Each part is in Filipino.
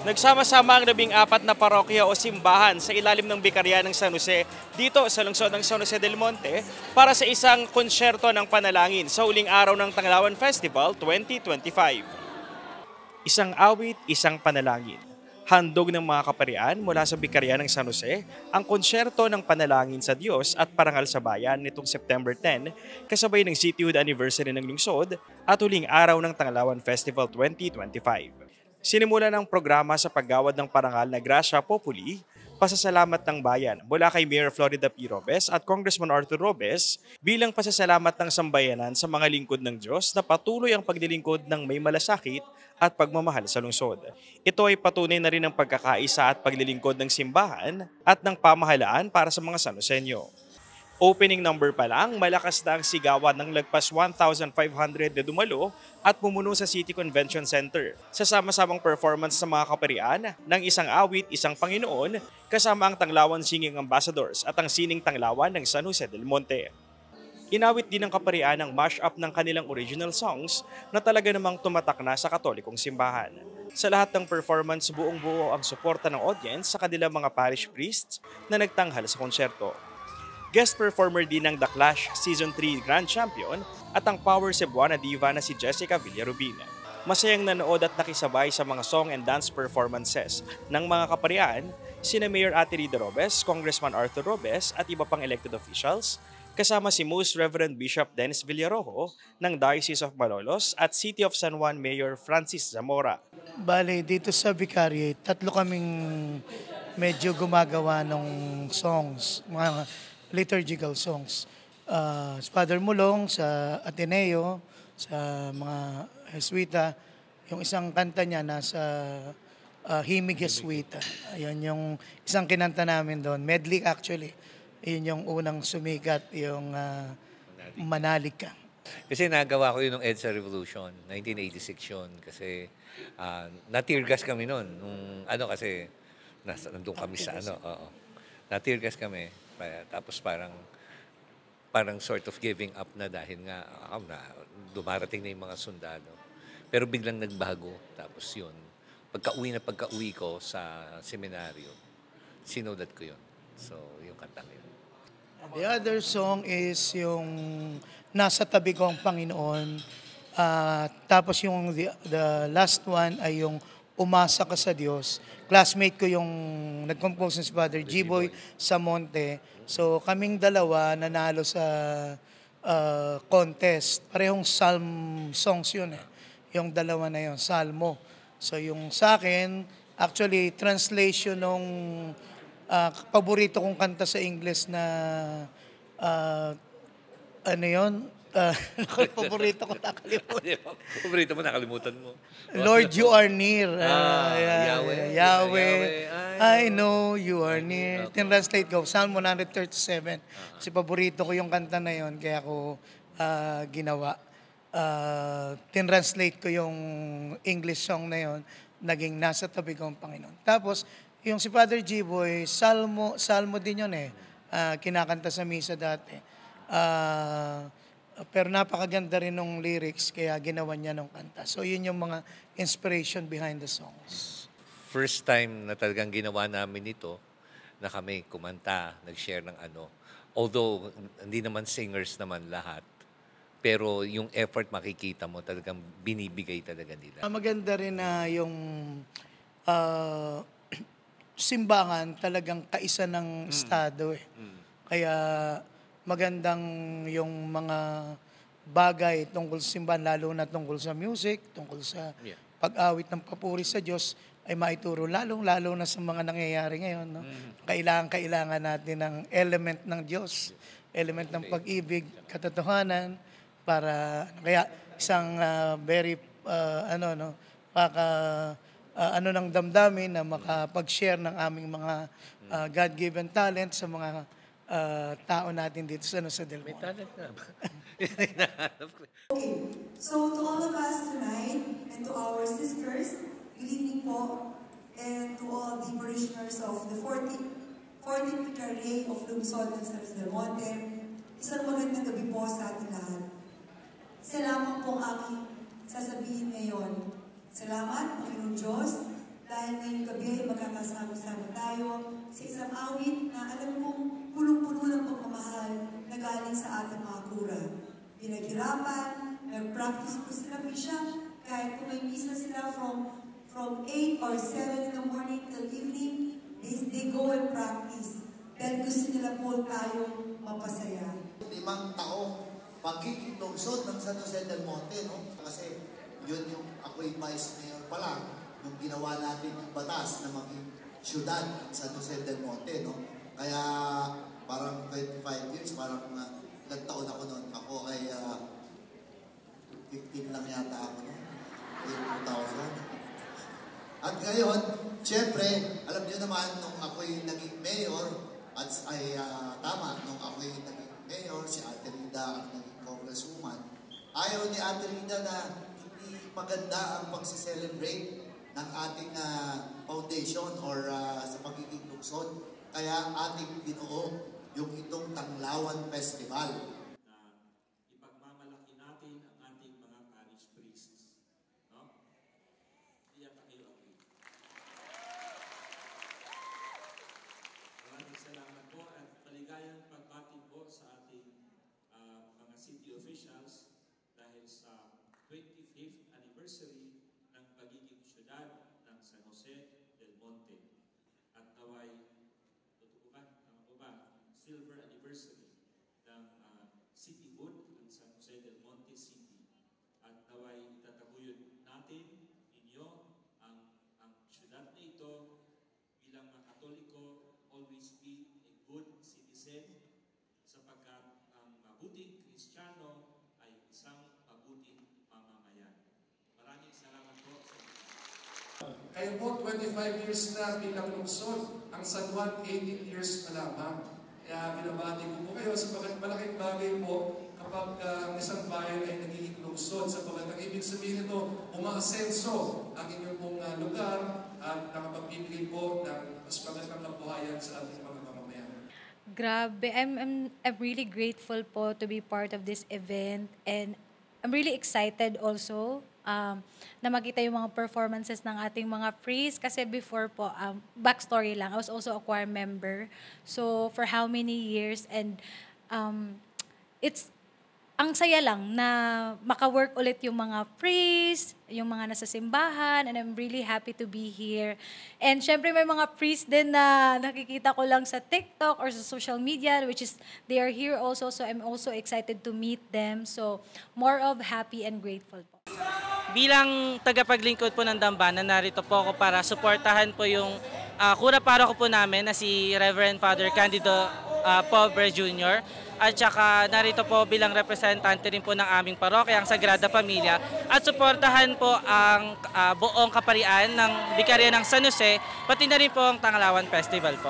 Nagsama-sama ang 14 na parokya o simbahan sa ilalim ng Bikarya ng San Jose dito sa lungsod ng San Jose del Monte para sa isang konsyerto ng panalangin sa huling araw ng Tanglawan Festival 2025. Isang awit, isang panalangin. Handog ng mga kaparian mula sa Bikarya ng San Jose ang konsyerto ng panalangin sa Diyos at parangal sa bayan nitong September 10 kasabay ng cityhood anniversary ng lungsod at huling araw ng Tanglawan Festival 2025. Sinimula ng programa sa paggawad ng parangal na Gracia Populi, pasasalamat ng bayan mula kay Mayor Florida P. Robes at Congressman Arthur Robes bilang pasasalamat ng sambayanan sa mga lingkod ng Diyos na patuloy ang paglilingkod ng may malasakit at pagmamahal sa lungsod. Ito ay patunay na rin ng pagkakaisa at paglilingkod ng simbahan at ng pamahalaan para sa mga San Joseño. Opening number pa lang, malakas na ang sigawan ng lagpas 1,500 na dumalo at pumuno sa City Convention Center. Sa sama-samang performance sa mga kaparian ng isang awit, isang Panginoon, kasama ang Tanglawan Singing Ambassadors at ang Sining Tanglawan ng San Jose del Monte. Inawit din ng kaparian ang mash-up ng kanilang original songs na talaga namang tumatak na sa Katolikong simbahan. Sa lahat ng performance, buong-buo ang suporta ng audience sa kanilang mga parish priests na nagtanghal sa konsyerto. Guest performer din ng The Clash Season 3 Grand Champion at ang Power Cebuana diva na si Jessica Villarubin. Masayang nanood at nakisabay sa mga song and dance performances ng mga kaparian, sina Mayor Ate Rida Robes, Congressman Arthur Robes at iba pang elected officials, kasama si Most Reverend Bishop Dennis Villarojo ng Diocese of Malolos at City of San Juan Mayor Francis Zamora. Bale, dito sa Vicaria, tatlo kaming medyo gumagawa ng songs, mga liturgical songs. Sa Father Mulong, sa Ateneo, sa mga Jesuita, yung isang kanta niya nasa Himig Jesuita. Ayun yung isang kinanta namin doon. Medley actually. Yun yung unang sumikat, yung Manalig Ka. Kasi nagawa ko yun nung EDSA Revolution, 1986 yun. Kasi na-tear gas kami noon. Kasi nandun kami sa na-tear gas kami. Tapos parang sort of giving up na dahil nga dumarating na yung mga sundalo. Pero biglang nagbago. Tapos yun, pagka-uwi ko sa seminaryo, sinulat ko yun. So, yung kantang yun. The other song is yung Nasa Tabi Ko ang Panginoon. Tapos yung the last one ay yung Umasa Ka sa Diyos. Classmate ko yung nag-compose si Father G-Boy sa Monte. So kaming dalawa nanalo sa contest. Parehong psalm songs yun eh. Yung dalawa na yun, salmo. So yung sa akin, actually translation nung paborito kong kanta sa English na ano yun? Paborito ko nakalimutan. Paborito mo, nakalimutan mo. Lord, you are near. Yahweh. Yahweh, I know you are near. Translate ko, Psalm 137. Kasi paborito ko yung kanta na yun, kaya ako ginawa. Translate ko yung English song na yun, naging Nasa Tabi Ko ang Panginoon. Tapos, yung si Father G-Boy, salmo din yun eh. Kinakanta sa misa dati. Pero napakaganda rin ng lyrics, kaya ginawa niya ng kanta. So yun yung mga inspiration behind the songs. First time na talagang ginawa namin ito, na kami kumanta, nag-share ng Although, hindi naman singers naman lahat, pero yung effort makikita mo, talagang binibigay talaga nila. Maganda rin na yung simbahan talagang kaisa ng estado eh. Kaya magandang yung mga bagay tungkol sa simbahan, lalo na tungkol sa music, tungkol sa pag-awit ng papuri sa Diyos, ay maituro, lalo na sa mga nangyayari ngayon. No? Kailangan natin ng element ng Diyos, element ng pag-ibig, katotohanan, para, kaya isang very, ng damdamin na makapag-share ng aming mga God-given talent sa mga tao natin dito sa San Jose del Monte. May talent na ba? Okay, so to all of us tonight and to our sisters, good evening po, and to all the parishioners of the 14th Vicariate of Lungsod ng San Jose del Monte, isang magandang gabi po sa ating lahat. Isa lamang pong aking sasabihin ngayon. Salamat, Panginoon Diyos, dahil dahil ngayong gabi ay magkakasama-sama tayo sa isang awit na alam kong punong-puno ng pagmamahal na galing sa ating mga kura. Pinaghirapan, nag-practice po sila Bishop, kahit kung may misa sila from 8 or 7 in the morning till evening, they go and practice. Dahil gusto nila po tayo mapasaya. 5 taong pagiging lungsod ng San Jose del Monte, no? Kasi yun yung ako'y vice mayor pa lang, nung ginawa natin yung batas na maging syudad ng San Jose del Monte, no? Kaya parang 25 years, parang ilang taon ako noon. Ako ay 15 lang yata ako noon. 2000. At ngayon, syempre, alam niyo naman, nung ako'y naging mayor, at ay tama, nung ako'y naging mayor, si Ate Rida ang naging congresswoman, ayaw ni Ate Rida na hindi maganda ang pagsi-celebrate ng ating foundation or sa pagiging lungsod. Kaya ating binuo yung itong Tanglawan Festival. Na ipagmamalaki natin ang ating mga parish priests. No? Iyata kayo agree. Maraming salamat po at maligayang pagbati po sa ating mga city officials dahil sa 25th anniversary ng pagiging syudad ng San Jose del Monte. At naway, totoo ba? Tama po ba? Silver anniversary ng cityhood ng San Jose del Monte City. At naway itataguyod natin ninyo ang syudad na ito bilang mga Katoliko, always be a good citizen sapagkat ang mabuting Kristiyano ay isang mabuting mamamayan. Maraming salamat po sa inyo. Kayo po, 25 years na bilang lungsod. Ang San Juan, 18 years na lamang. Kaya binabati ko po kayo sapagkat malaking bagay po kapag ang isang bayan ay nagiging lungsod. Sapagkat ang ibig sabihin nito, umaasenso ang inyong pong lugar at nakapagbibigay po ng mas magandang kabuhayan sa ating mga mamamayan. Grabe, I'm really grateful po to be part of this event and I'm really excited also na makita yung mga performances ng ating mga priests kasi before po, backstory lang, I was also a choir member. So for how many years and it's ang saya lang na maka-work ulit yung mga priests, yung mga nasa simbahan, and I'm really happy to be here. And syempre may mga priests din na nakikita ko lang sa TikTok or sa social media, which is, they are here also, so I'm also excited to meet them. So, more of happy and grateful po. Bilang tagapaglingkod po ng Dambana, narito po ako para suportahan po yung kura paroko po namin na si Reverend Father Candido Pobre Jr. At saka narito po bilang representante rin po ng aming parokya, ang Sagrada Familia, at suportahan po ang buong kaparian ng Bikarya ng San Jose, pati na rin po ang Tanglawan Festival po.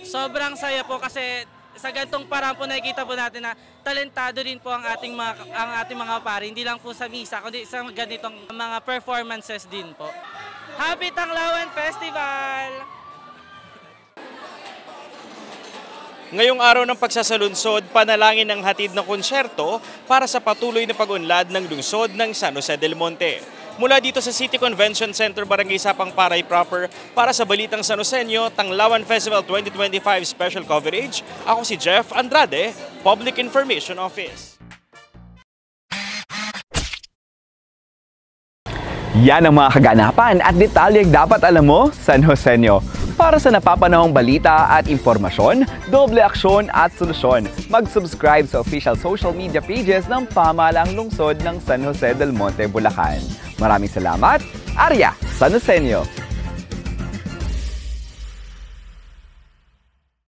Sobrang saya po kasi sa ganitong parang po nakikita po natin na talentado rin po ang ating mga pari, hindi lang po sa misa, kundi sa ganitong mga performances din po. Happy Tanglawan Festival! Ngayong araw ng pagsasalunsod, panalangin ng hatid ng konsyerto para sa patuloy na pag-unlad ng lungsod ng San Jose del Monte. Mula dito sa City Convention Center, Barangay Sapang Paray proper, para sa Balitang San Joseño, Tanglawan Festival 2025 Special Coverage, ako si Jeff Andrade, Public Information Office. Yan ang mga kaganapan at detalyeng dapat alam mo, San Joseño. Para sa napapanahong balita at impormasyon, doble aksyon at solusyon, mag-subscribe sa official social media pages ng Pamahalaang Lungsod ng San Jose del Monte, Bulacan. Maraming salamat, Arya San Joseño.